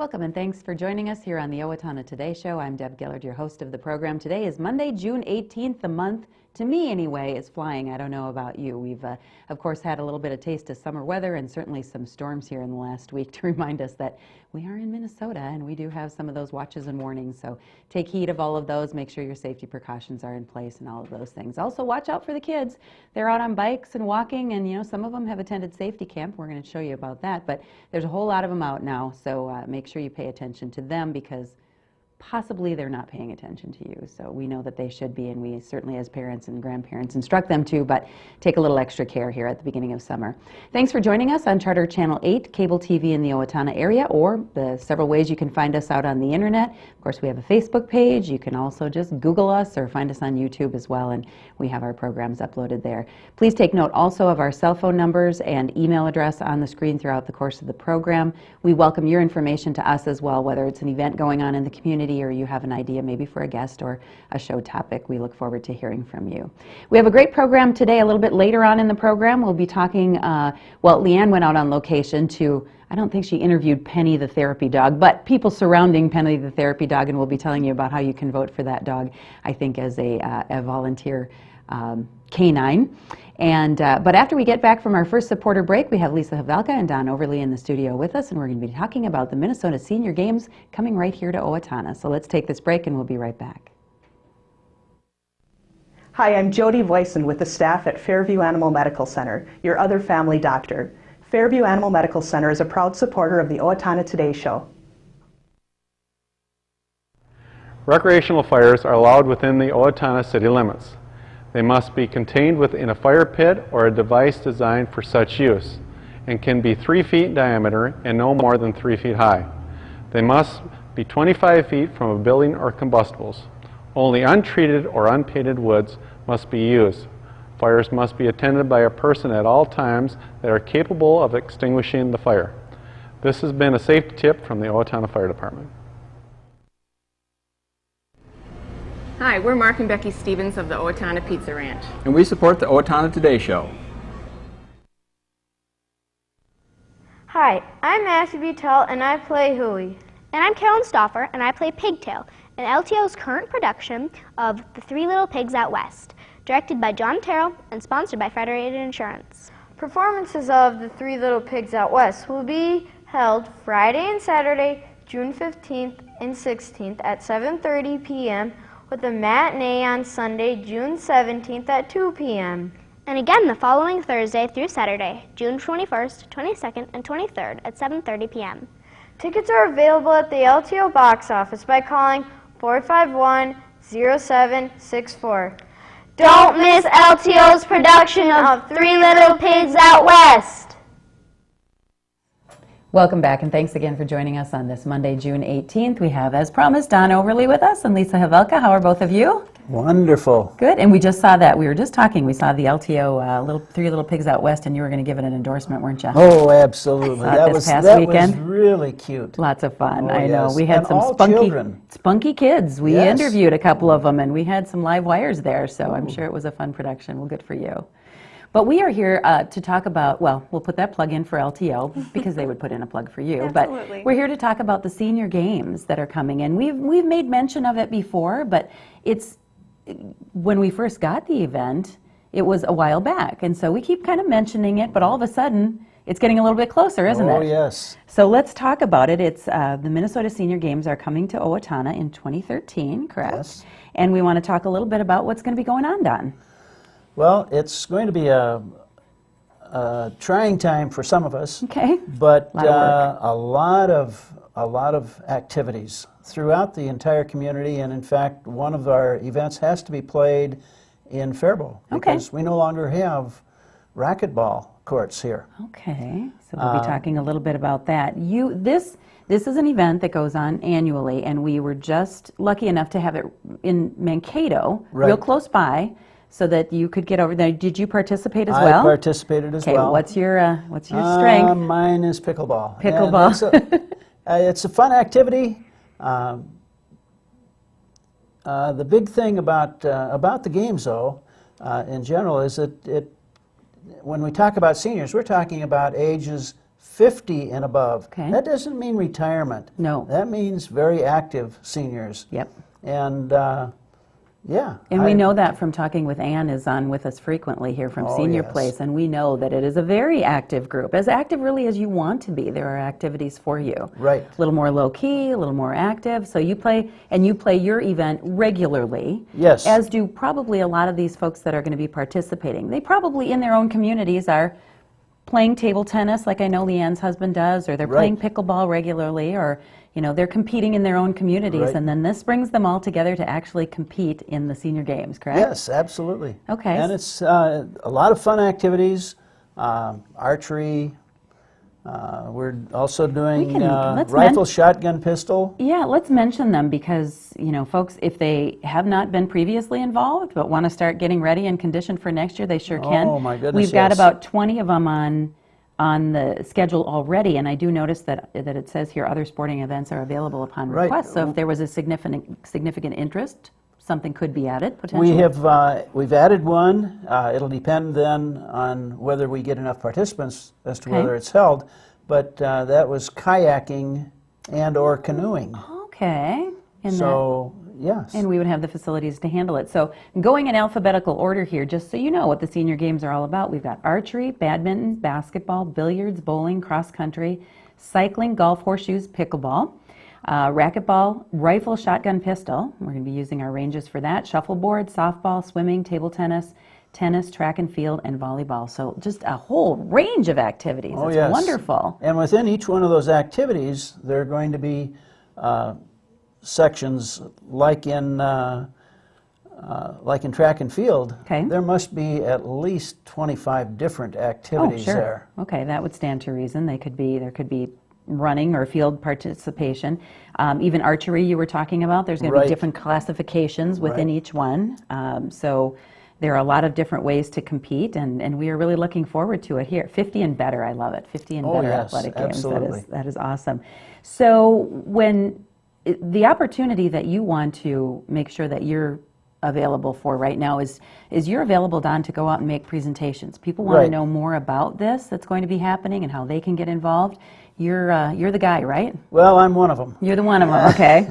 Welcome and thanks for joining us here on the Owatonna Today Show. I'm Deb Gillard, your host of the program. Today is Monday, June 18th. The month, to me anyway, is flying. I don't know about you. We've, of course, had a little bit of taste of summer weather and certainly some storms here in the last week to remind us that we are in Minnesota and we do have some of those watches and warnings. So take heed of all of those. Make sure your safety precautions are in place and all of those things. Also, watch out for the kids. They're out on bikes and walking, and you know, some of them have attended safety camp. We're going to show you about that, but there's a whole lot of them out now. So make sure you pay attention to them because possibly they're not paying attention to you. So we know that they should be, and we certainly as parents and grandparents instruct them to, but take a little extra care here at the beginning of summer. Thanks for joining us on Charter Channel 8, cable TV in the Owatonna area, or the several ways you can find us out on the internet. Of course, we have a Facebook page. You can also just Google us or find us on YouTube as well, and we have our programs uploaded there. Please take note also of our cell phone numbers and email address on the screen throughout the course of the program. We welcome your information to us as well, whether it's an event going on in the community or you have an idea maybe for a guest or a show topic. We look forward to hearing from you. We have a great program today. A little bit later on in the program, we'll be talking, well, Leanne went out on location to, I don't think she interviewed Penny the therapy dog, but people surrounding Penny the therapy dog, and we'll be telling you about how you can vote for that dog, I think, as a volunteer canine. And but after we get back from our first supporter break, we have Lisa Havelka and Don Overlie in the studio with us, and we're going to be talking about the Minnesota Senior Games coming right here to Owatonna. So let's take this break and we'll be right back. Hi, I'm Jody Voisin with the staff at Fairview Animal Medical Center, your other family doctor. Fairview Animal Medical Center is a proud supporter of the Owatonna Today Show. Recreational fires are allowed within the Owatonna city limits. They must be contained within a fire pit or a device designed for such use, and can be 3 feet in diameter and no more than 3 feet high. They must be 25 feet from a building or combustibles. Only untreated or unpainted woods must be used. Fires must be attended by a person at all times that are capable of extinguishing the fire. This has been a safety tip from the Owatonna Fire Department. Hi, we're Mark and Becky Stevens of the Owatonna Pizza Ranch. And we support the Owatonna Today Show. Hi, I'm Matthew Butel and I play Huey. And I'm Carolyn Stauffer and I play Pigtail, an LTO's current production of The Three Little Pigs Out West, directed by John Terrell and sponsored by Federated Insurance. Performances of The Three Little Pigs Out West will be held Friday and Saturday, June 15th and 16th at 7:30 p.m. with a matinee on Sunday, June 17th at 2 p.m. And again the following Thursday through Saturday, June 21st, 22nd, and 23rd at 7:30 p.m. Tickets are available at the LTO box office by calling 451-0764. Don't miss LTO's production of Three Little Pigs Out West. Welcome back, and thanks again for joining us on this Monday, June 18th. We have, as promised, Don Overlie with us and Lisa Havelka. How are both of you? Wonderful. Good, and we just saw that. We were just talking. We saw the LTO Three Little Pigs Out West, and you were going to give it an endorsement, weren't you? Oh, absolutely. That was really cute. Lots of fun. Oh, I know. yes. We had And some all spunky kids. We Yes. interviewed a couple of them, and we had some live wires there, so I'm sure it was a fun production. Well, good for you. But we are here to talk about, well, we'll put that plug in for LTO because they would put in a plug for you. Absolutely. But we're here to talk about the senior games that are coming in. We've made mention of it before, but it's when we first got the event, it was a while back. And so we keep kind of mentioning it, but all of a sudden it's getting a little bit closer, isn't it? Oh, yes. So let's talk about it. It's the Minnesota Senior Games are coming to Owatonna in 2013, correct? Yes. And we want to talk a little bit about what's going to be going on, Don. Well, it's going to be a trying time for some of us. Okay. But A lot of work. a lot of activities throughout the entire community, and in fact, one of our events has to be played in Faribault because we no longer have racquetball courts here. Okay. So we'll be talking a little bit about that. This is an event that goes on annually, and we were just lucky enough to have it in Mankato, real close by, so that you could get over there. Did you participate as well? I participated as well. Okay, what's your strength? Mine is pickleball. Pickleball. It's a fun activity. The big thing about the games, though, in general, is that when we talk about seniors, we're talking about ages 50 and above. Okay. That doesn't mean retirement. No. That means very active seniors. Yep. And yeah. And we know that from talking with Ann, is on with us frequently here from Senior yes. Place, and we know that it is a very active group, as active really as you want to be. There are activities for you. Right. A little more low-key, a little more active. So you play your event regularly. Yes. As do probably a lot of these folks that are going to be participating. They probably in their own communities are playing table tennis, like I know Leanne's husband does, or they're playing pickleball regularly, or they're competing in their own communities, Right. and then this brings them all together to actually compete in the senior games, correct? Yes, absolutely. Okay. And it's a lot of fun activities, archery. We're also doing let's rifle, shotgun, pistol. Yeah, let's mention them because, folks, if they have not been previously involved but want to start getting ready and conditioned for next year, they sure can. Oh, my goodness, We've got yes. about 20 of them on the schedule already, and I do notice that it says here other sporting events are available upon Right. request. So if there was a significant interest, something could be added potentially. We've added one. It'll depend then on whether we get enough participants as to Okay. whether it's held. But that was kayaking and or canoeing. Okay. Yes. And we would have the facilities to handle it. So going in alphabetical order here, just so you know what the senior games are all about. We've got archery, badminton, basketball, billiards, bowling, cross country, cycling, golf, horseshoes, pickleball, racquetball, rifle, shotgun, pistol. We're going to be using our ranges for that. Shuffleboard, softball, swimming, table tennis, track and field, and volleyball. So just a whole range of activities. Oh, it's yes. wonderful. And within each one of those activities, there are going to be sections like in track and field. Okay. There must be at least 25 different activities there. Okay, that would stand to reason. There could be running or field participation. Even archery you were talking about, there's going to be Right. different classifications within Right. each one. So there are a lot of different ways to compete, and we are really looking forward to it here. 50 and better, I love it. 50 and Oh, better yes, athletic games. absolutely. That is awesome. So when the opportunity that you want to make sure that you're available for right now is you're available, Don, to go out and make presentations. People want to Right. know more about this that's going to be happening and how they can get involved. You're the guy, right? Well, I'm one of them. You're the one of them, okay.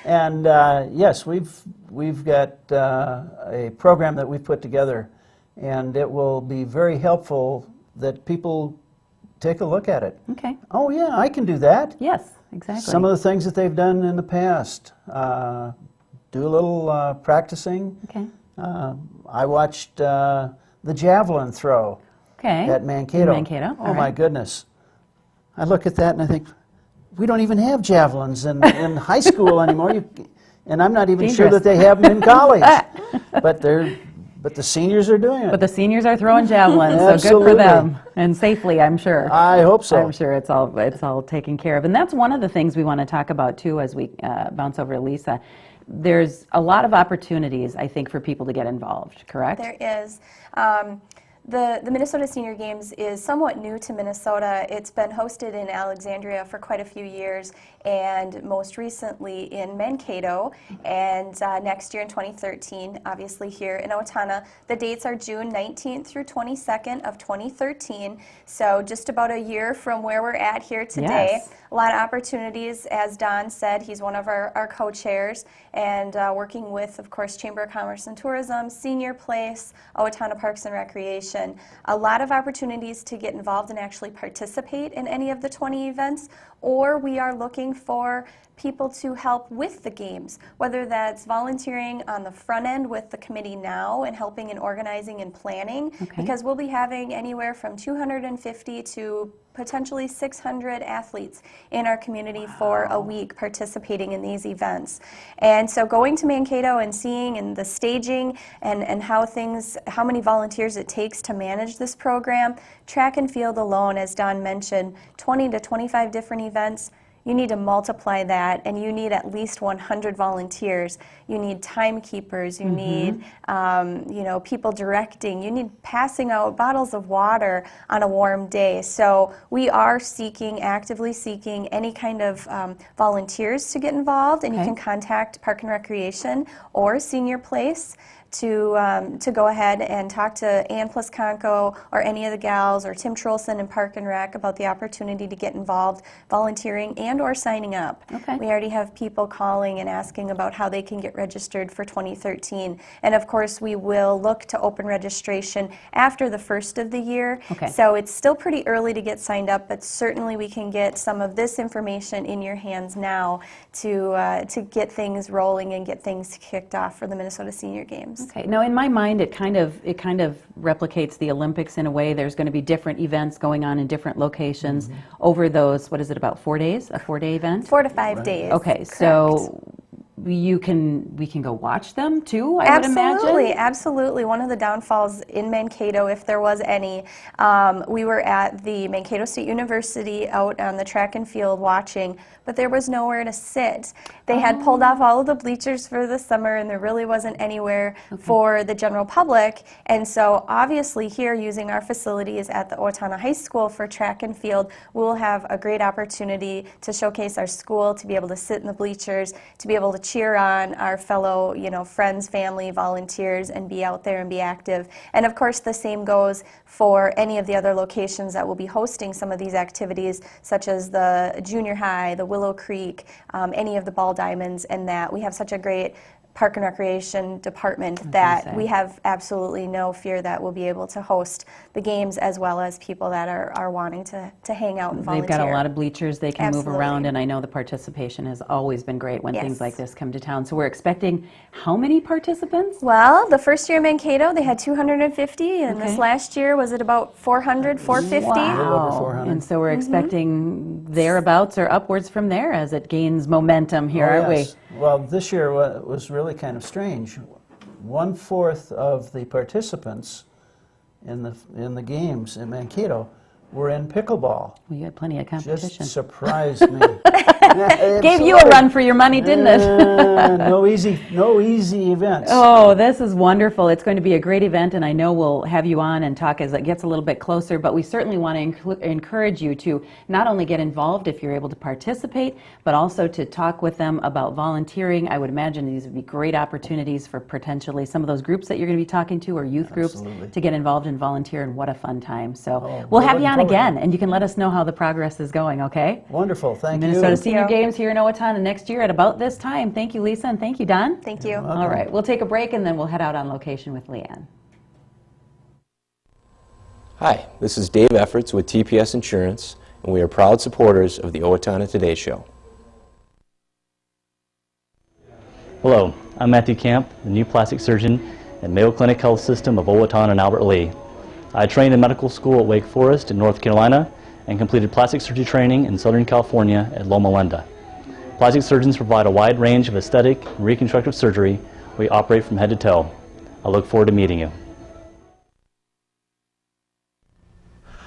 And yes, we've got a program that we've put together, and it will be very helpful that people take a look at it. Okay. Oh yeah, I can do that. Yes, exactly. Some of the things that they've done in the past. Do a little practicing. Okay. I watched the javelin throw Okay. at Mankato. In Mankato, Oh all my right. goodness. I look at that and I think, we don't even have javelins in high school anymore. And I'm not even sure Dangerous. that they have them in college. But the seniors are doing it. But the seniors are throwing javelins, so good Absolutely. for them, and safely, I'm sure. I hope so. I'm sure it's all taken care of, and that's one of the things we want to talk about too as we bounce over to Lisa. There's a lot of opportunities, I think, for people to get involved. Correct? There is. The Minnesota Senior Games is somewhat new to Minnesota. It's been hosted in Alexandria for quite a few years, and most recently in Mankato, and next year in 2013, obviously here in Owatonna. The dates are June 19th through 22nd of 2013, so just about a year from where we're at here today. Yes. A lot of opportunities, as Don said. He's one of our co-chairs, and working with, of course, Chamber of Commerce and Tourism, Senior Place, Owatonna Parks and Recreation. A lot of opportunities to get involved and actually participate in any of the 20 events, or we are looking for people to help with the games, whether that's volunteering on the front end with the committee now and helping in organizing and planning, because we'll be having anywhere from 250 to potentially 600 athletes in our community for a week participating in these events. And so going to Mankato and seeing and the staging and how many volunteers it takes to manage this program, track and field alone, as Don mentioned, 20 to 25 different events. You need to multiply that, and you need at least 100 volunteers. You need timekeepers. You need, people directing. You need passing out bottles of water on a warm day. So we are actively seeking any kind of volunteers to get involved, and you can contact Park and Recreation or Senior Place to go ahead and talk to Ann Plasconko or any of the gals or Tim Trolson in Park and Rec about the opportunity to get involved, volunteering and or signing up. Okay. We already have people calling and asking about how they can get registered for 2013. And of course, we will look to open registration after the first of the year. Okay. So it's still pretty early to get signed up, but certainly we can get some of this information in your hands now to get things rolling and get things kicked off for the Minnesota Senior Games. Okay. Now, in my mind, it kind of replicates the Olympics in a way. There's going to be different events going on in different locations over those. What is it, about 4 days? A 4-day event? 4 to 5 days. Okay. Correct. So we can go watch them too, I would imagine? Absolutely. One of the downfalls in Mankato, if there was any, we were at the Mankato State University out on the track and field watching, but there was nowhere to sit. They had pulled off all of the bleachers for the summer, and there really wasn't anywhere for the general public. And so obviously here, using our facilities at the Owatonna High School for track and field, we'll have a great opportunity to showcase our school, to be able to sit in the bleachers, to be able to cheer on our fellow, friends, family, volunteers, and be out there and be active. And of course, the same goes for any of the other locations that will be hosting some of these activities, such as the junior high, the Willow Creek, any of the ball diamonds, and that we have such a great Park and Recreation department that we have absolutely no fear that we'll be able to host the games, as well as people that are wanting to hang out and volunteer. They've got a lot of bleachers they can move around, Absolutely. and I know the participation has always been great when Yes. things like this come to town. So we're expecting how many participants? Well, the first year in Mankato, they had 250, and Okay. this last year, was it about 400, 450? little over 400. And so we're expecting thereabouts or upwards from there as it gains momentum here, aren't we? Well, this year was really kind of strange. 1/4 of the participants in the games in Mankato were in pickleball. We had plenty of competition. Just surprised me. Gave you a run for your money, didn't it? No easy events. Oh, this is wonderful. It's going to be a great event, and I know we'll have you on and talk as it gets a little bit closer, but we certainly want to encourage you to not only get involved if you're able to participate, but also to talk with them about volunteering. I would imagine these would be great opportunities for potentially some of those groups that you're going to be talking to, or youth groups, Absolutely. to get involved and volunteer, and what a fun time. So Oh, we'll we're have you looking on forward to again, and you can let us know how the progress is going, okay? Wonderful, thank you. Minnesota Senior Games here in Owatonna next year at about this time. Thank you, Lisa, and thank you, Don. Thank you. All right, we'll take a break and then we'll head out on location with Leanne. Hi, this is Dave Efforts with TPS Insurance, and we are proud supporters of the Owatonna Today Show. Hello, I'm Matthew Camp, the new plastic surgeon at Mayo Clinic Health System of Owatonna and Albert Lea. I trained in medical school at Wake Forest in North Carolina and completed plastic surgery training in Southern California at Loma Linda. Plastic surgeons provide a wide range of aesthetic and reconstructive surgery. We operate from head to toe. I look forward to meeting you.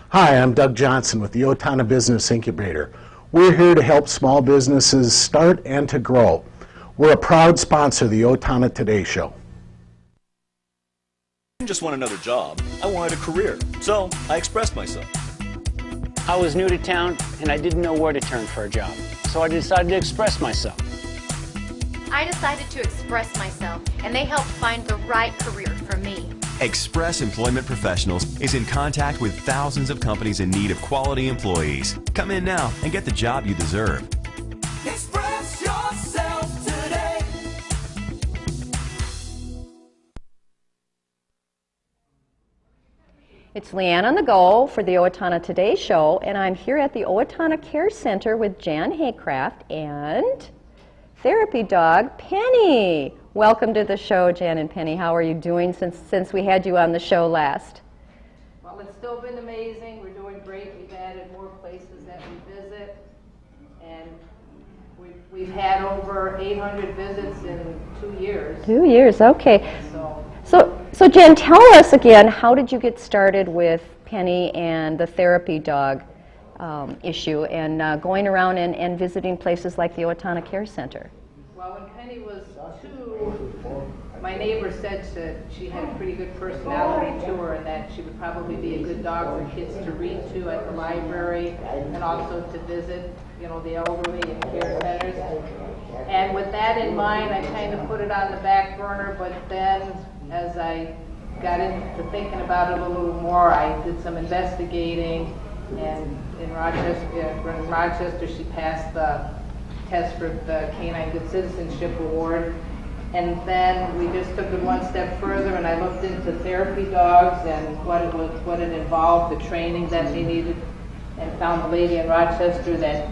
Hi, I'm Doug Johnson with the Owatonna Business Incubator. We're here to help small businesses start and to grow. We're a proud sponsor of the Owatonna Today Show. I didn't just want another job, I wanted a career, so I expressed myself. I was new to town and I didn't know where to turn for a job, so I decided to express myself. I decided to express myself, and they helped find the right career for me. Express Employment Professionals is in contact with thousands of companies in need of quality employees. Come in now and get the job you deserve. Express yourself today. It's Leanne on the go for the Owatonna Today Show, and I'm here at the Owatonna Care Center with Jan Haycraft and therapy dog Penny. Welcome to the show, Jan and Penny. How are you doing since we had you on the show last? Well, it's still been amazing. We're doing great. We've added more places that we visit, and we've had over 800 visits in 2 years. 2 years, okay. So Jan, tell us again, how did you get started with Penny and the therapy dog issue and going around and visiting places like the Owatonna Care Center? Well, when Penny was 2, my neighbor said that she had a pretty good personality to her and that she would probably be a good dog for kids to read to at the library and also to visit, the elderly and care centers. And with that in mind, I kind of put it on the back burner, but then as I got into thinking about it a little more, I did some investigating, and in Rochester she passed the test for the Canine Good Citizenship Award. And then we just took it one step further, and I looked into therapy dogs and what it involved, the training that they needed, and found a lady in Rochester that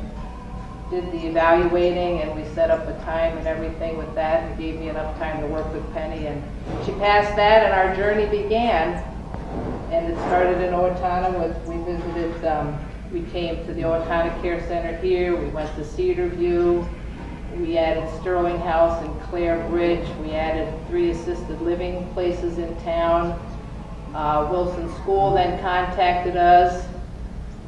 did the evaluating, and we set up a time and everything with that, and gave me enough time to work with Penny, and she passed that, and our journey began. And it started in Owatonna. We visited, we came to the Owatonna Care Center here. We went to Cedar View. We added Sterling House and Clare Bridge. We added 3 assisted living places in town. Wilson School then contacted us,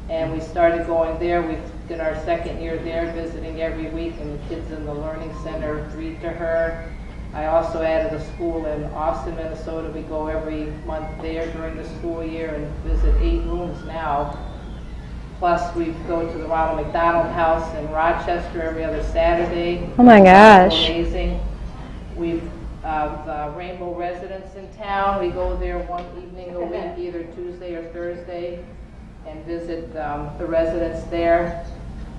and we started going there. We did our 2nd year there, visiting every week, and the kids in the Learning Center read to her. I also added a school in Austin, Minnesota. We go every month there during the school year and visit 8 rooms now. Plus, we go to the Ronald McDonald House in Rochester every other Saturday. Oh my gosh. It's amazing. We've the Rainbow Residence in town. We go there one evening a week, either Tuesday or Thursday, and visit the residents there.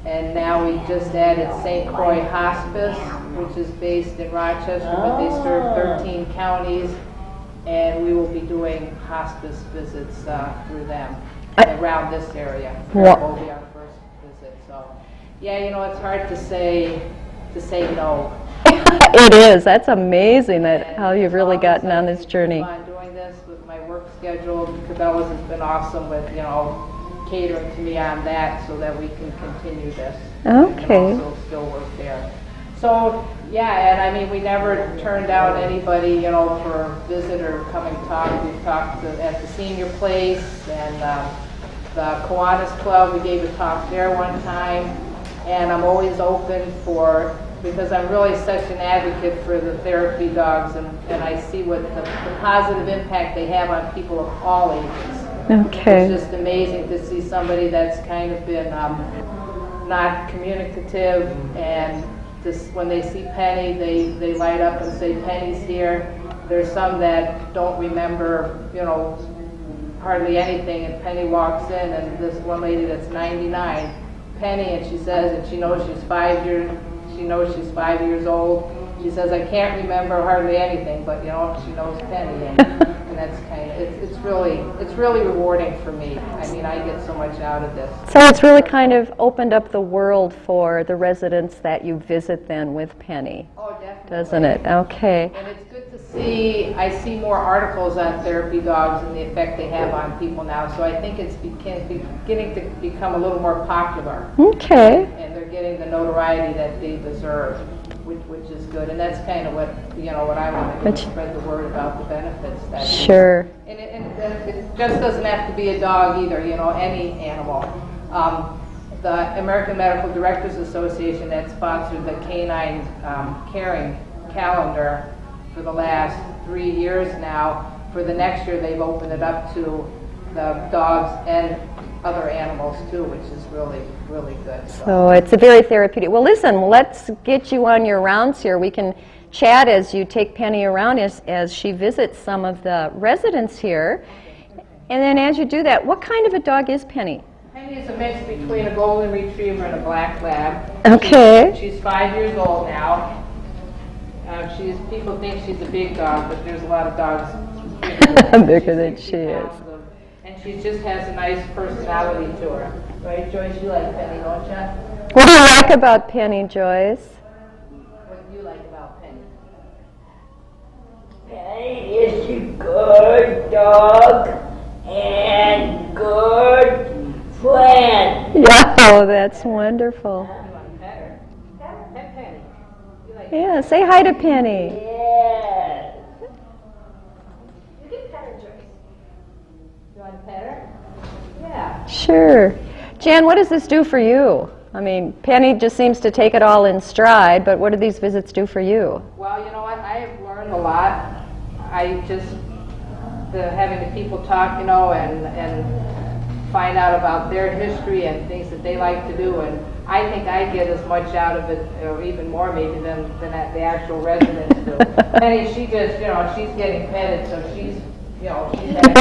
And now we just added St. Croix Hospice, which is based in Rochester, but they serve 13 counties, and we will be doing hospice visits through them around this area. That will be our first visit. So, yeah, you know, it's hard to say no. It is. That's amazing that how you've really gotten on this journey. I'm doing this with my work schedule. Cabela's has been awesome with, you know, catering to me on that so that we can continue this. Okay. And also still work there. So, yeah, and I mean, we never turned out anybody, you know, for a visit or come and talk. We've talked at the senior place and the Kiwanis Club. We gave a talk there one time. And I'm always open for, because I'm really such an advocate for the therapy dogs, and I see what the positive impact they have on people of all ages. Okay. It's just amazing to see somebody that's kind of been not communicative, and just when they see Penny, they light up and say, Penny's here. There's some that don't remember, you know, hardly anything, and Penny walks in, and this one lady that's 99, Penny, and she says, and she knows she's 5 years old. She says, I can't remember hardly anything, but you know, she knows Penny, and that's kind of, it's really rewarding for me. I mean, I get so much out of this. So it's really kind of opened up the world for the residents that you visit then with Penny. Oh, definitely. Doesn't it? Okay. And it's good to see, I see more articles on therapy dogs and the effect they have on people now, so I think it's beginning to become a little more popular. Okay. And they're getting the notoriety that they deserve, which is good. And that's kind of what, you know, what I want to do, spread the word about the benefits. That Sure. And it just doesn't have to be a dog either, you know, any animal. The American Medical Directors Association that sponsored the canine caring calendar for the last 3 years now. For the next year, they've opened it up to the dogs and other animals too, which is really, really good. So it's a very therapeutic. Well, listen, let's get you on your rounds here. We can chat as you take Penny around as she visits some of the residents here. And then as you do that, what kind of a dog is Penny? Penny is a mix between a golden retriever and a black lab. Okay. She's 5 years old now. People think she's a big dog, but there's a lot of dogs bigger than she is. And she just has a nice personality to her. Right, Joyce? You like Penny, don't you? What do you like about Penny, Joyce? What do you like about Penny? Penny is a good dog and good friend. Yeah, oh, that's wonderful. Pet Penny. You like Yeah, say hi to Penny. Yes. You can pet her, Joyce. You want to pet her? Yeah. Sure. Jan, what does this do for you? I mean, Penny just seems to take it all in stride, but what do these visits do for you? Well, you know what? I have learned a lot. I just, having the people talk, you know, and find out about their history and things that they like to do, and I think I get as much out of it, or even more maybe, than the actual residents do. Penny, she just, she's getting petted, so she's,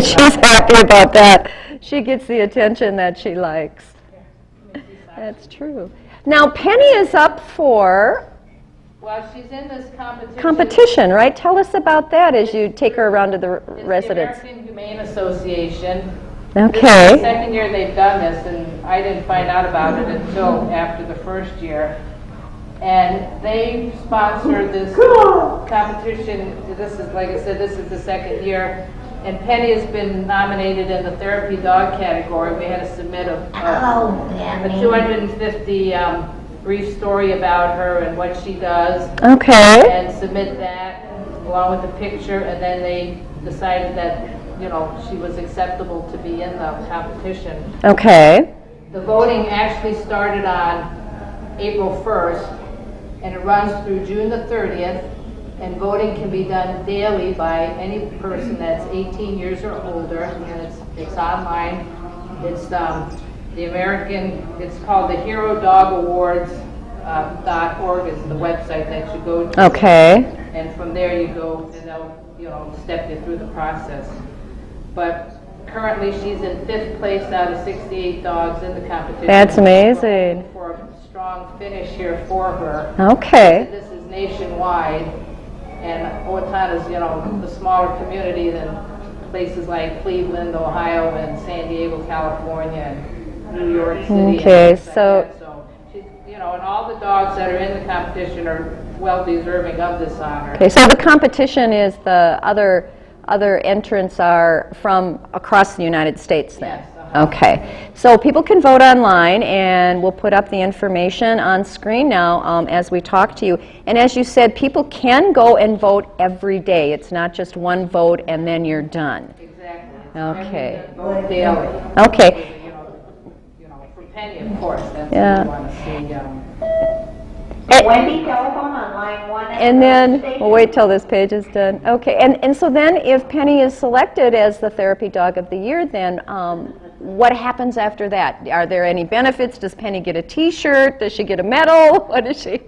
she's happy about that. She gets the attention that she likes. That's true. Now, Penny is up for well, she's in this competition, right? Tell us about that as you take her around to the residents. The American Humane Association. Okay. This is the second year they've done this, and I didn't find out about it until after the first year. And they sponsor this competition. This is, like I said, this is the second year. And Penny has been nominated in the therapy dog category. We had to submit a 250 brief story about her and what she does. Okay. And submit that along with the picture, and then they decided that she was acceptable to be in the competition. Okay. The voting actually started on April 1st, and it runs through June the 30th. And voting can be done daily by any person that's 18 years or older, and it's online. It's the American. It's called the Hero Dog Awards .org is the website that you go to. Okay. And from there you go, and they'll step you through the process. But currently she's in 5th place out of 68 dogs in the competition. That's amazing. For a strong finish here for her. Okay. This is nationwide. And Owatonna is, the smaller community than places like Cleveland, Ohio, and San Diego, California, and New York City. Okay, so she's, and all the dogs that are in the competition are well deserving of this honor. Okay, so the competition is the other entrants are from across the United States then? Yes. Okay, so people can vote online, and we'll put up the information on screen now as we talk to you. And as you said, people can go and vote every day. It's not just one vote and then you're done. Exactly. Okay. Vote daily. Okay. For Penny, of course. That's Yeah. what we want to see. Wendy, telephone on line 1. And then, we'll wait till this page is done. Okay, and so then if Penny is selected as the Therapy Dog of the Year, then what happens after that? Are there any benefits? Does Penny get a t-shirt? Does she get a medal? What is she?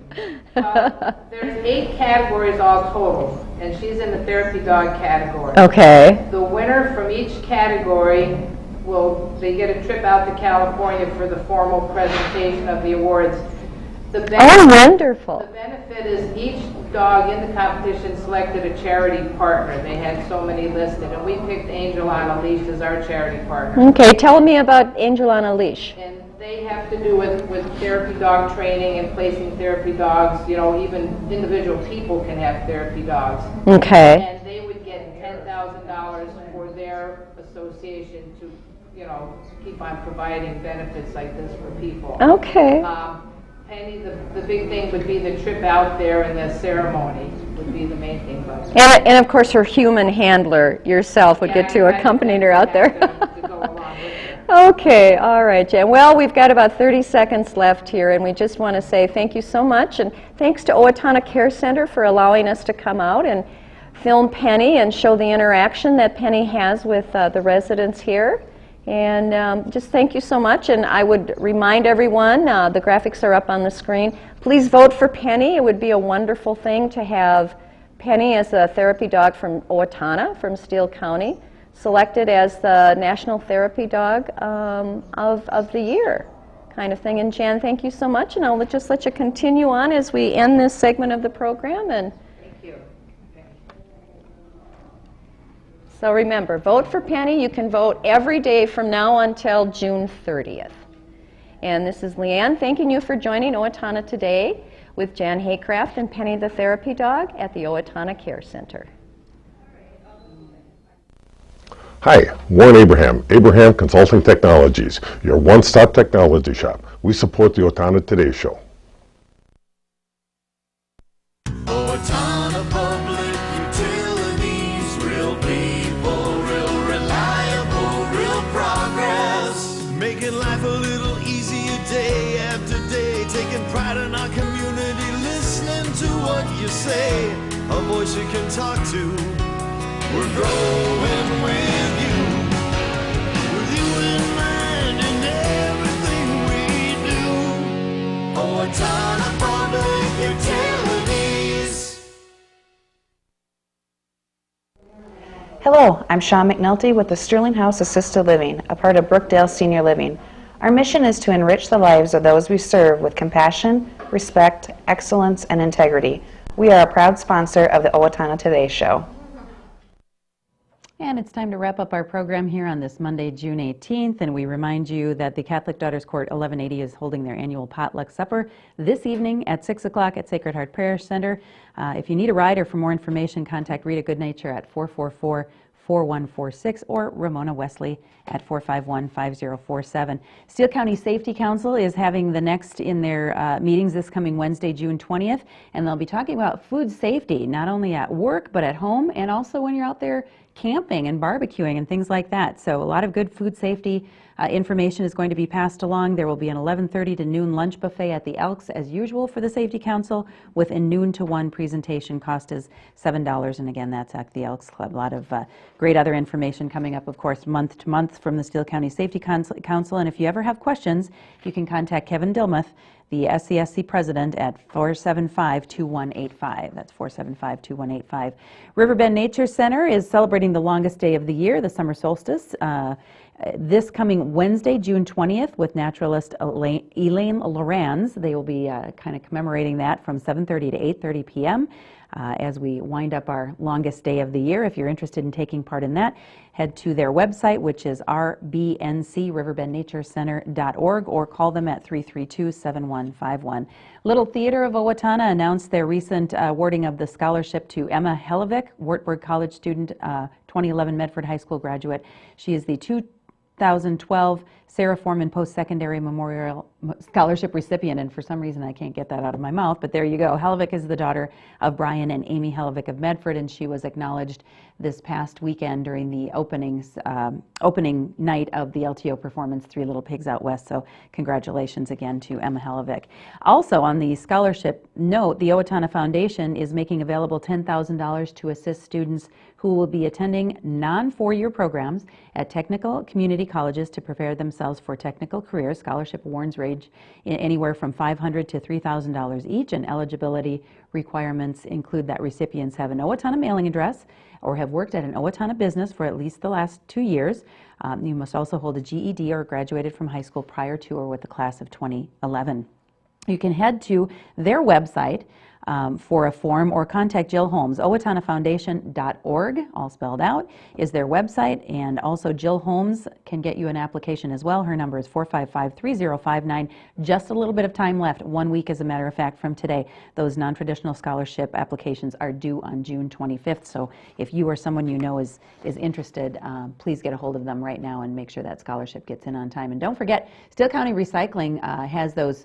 There's 8 categories all total, and she's in the Therapy Dog category. Okay. The winner from each category they get a trip out to California for the formal presentation of the awards. Oh, wonderful. The benefit is each dog in the competition selected a charity partner. They had so many listed, and we picked Angel on a Leash as our charity partner. Okay, tell me about Angel on a Leash. And they have to do with therapy dog training and placing therapy dogs. Even individual people can have therapy dogs. Okay. And they would get $10,000 for their association to, keep on providing benefits like this for people. Okay. Penny, the big thing would be the trip out there and the ceremony would be the main thing. And of course her human handler yourself would get to accompany her out there. To go along with her. Okay, all right, Jan. Well, we've got about 30 seconds left here, and we just want to say thank you so much, and thanks to Owatonna Care Center for allowing us to come out and film Penny and show the interaction that Penny has with the residents here. And just thank you so much, and I would remind everyone, the graphics are up on the screen, please vote for Penny. It would be a wonderful thing to have Penny as a therapy dog from Owatonna, from Steele County, selected as the National Therapy Dog of the Year kind of thing. And Jan, thank you so much, and I'll just let you continue on as we end this segment of the program. And thank you. so remember, vote for Penny. You can vote every day from now until June 30th. And this is Leanne thanking you for joining Owatonna Today with Jan Haycraft and Penny the Therapy Dog at the Owatonna Care Center. Hi, Warren Abraham Consulting Technologies, your one-stop technology shop. We support the Owatonna Today Show. Owatonna Public Utilities, real people, real reliable, real progress. Making life a little easier day after day, taking pride in our community, listening to what you say, a voice you can talk to. We're growing with you in mind in everything we do. Hello, I'm Sean McNulty with the Sterling House Assisted Living, a part of Brookdale Senior Living. Our mission is to enrich the lives of those we serve with compassion, respect, excellence, and integrity. We are a proud sponsor of the Owatonna Today Show. And it's time to wrap up our program here on this Monday, June 18th, and we remind you that the Catholic Daughters Court 1180 is holding their annual potluck supper this evening at 6 o'clock at Sacred Heart Parish Center. If you need a ride or for more information, contact Rita Goodnature at 444-4146 or Ramona Wesley at 451-5047. Steele County Safety Council is having the next in their meetings this coming Wednesday, June 20th, and they'll be talking about food safety, not only at work, but at home, and also when you're out there camping and barbecuing and things like that. So a lot of good food safety information is going to be passed along. There will be an 11:30 to noon lunch buffet at the Elks as usual for the Safety Council, with a noon to 1 presentation. Cost is $7, and again, that's at the Elks Club. A lot of great other information coming up, of course, month to month from the Steele County Safety Council. And if you ever have questions, you can contact Kevin Dilmuth, the SCSC president, at 475-2185. That's 475-2185. Riverbend Nature Center is celebrating the longest day of the year, the summer solstice, this coming Wednesday, June 20th, with naturalist Elaine Lorenz. They will be kind of commemorating that from 7:30 to 8:30 p.m. As we wind up our longest day of the year. If you're interested in taking part in that, head to their website, which is rbnc.riverbendnaturecenter.org, or call them at 332-7151. Little Theater of Owatonna announced their recent awarding of the scholarship to Emma Hellevick, Wartburg College student, 2011 Medford High School graduate. She is the 2012 Sarah Foreman Post-Secondary Memorial Scholarship recipient, and for some reason I can't get that out of my mouth, but there you go. Hellevick is the daughter of Brian and Amy Hellevick of Medford, and she was acknowledged this past weekend during the opening night of the LTO performance, Three Little Pigs Out West, so congratulations again to Emma Hellevick. Also on the scholarship note, the Owatonna Foundation is making available $10,000 to assist students who will be attending non-four-year programs at technical community colleges to prepare themselves for technical careers. Scholarship awards range anywhere from $500 to $3,000 each, and eligibility requirements include that recipients have an Owatonna mailing address or have worked at an Owatonna business for at least the last 2 years. You must also hold a GED or graduated from high school prior to or with the class of 2011. You can head to their website for a form, or contact Jill Holmes. OwatonnaFoundation.org, all spelled out, is their website, and also Jill Holmes can get you an application as well. Her number is 455-3059. Just a little bit of time left, 1 week as a matter of fact from today. Those non-traditional scholarship applications are due on June 25th, so if you or someone you know is interested, please get a hold of them right now and make sure that scholarship gets in on time. And don't forget, Steele County Recycling has those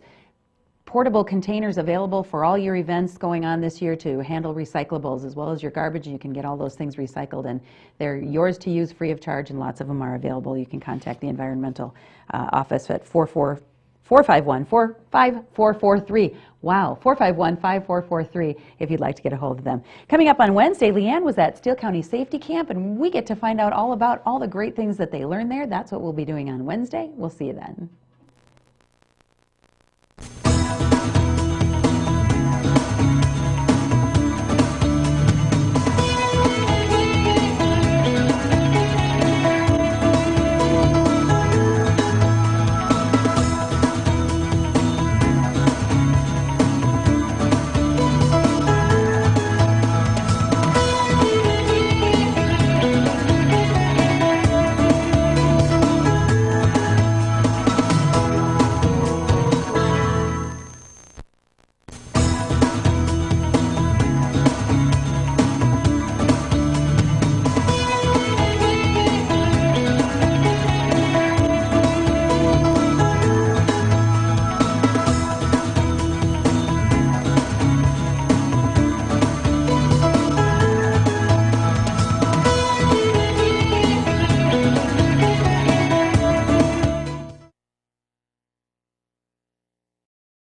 portable containers available for all your events going on this year to handle recyclables as well as your garbage. You can get all those things recycled, and they're yours to use free of charge, and lots of them are available. You can contact the environmental office at 451-5443. Wow, 451-5443 if you'd like to get a hold of them. Coming up on Wednesday, Leanne was at Steele County Safety Camp, and we get to find out all about all the great things that they learned there. That's what we'll be doing on Wednesday. We'll see you then.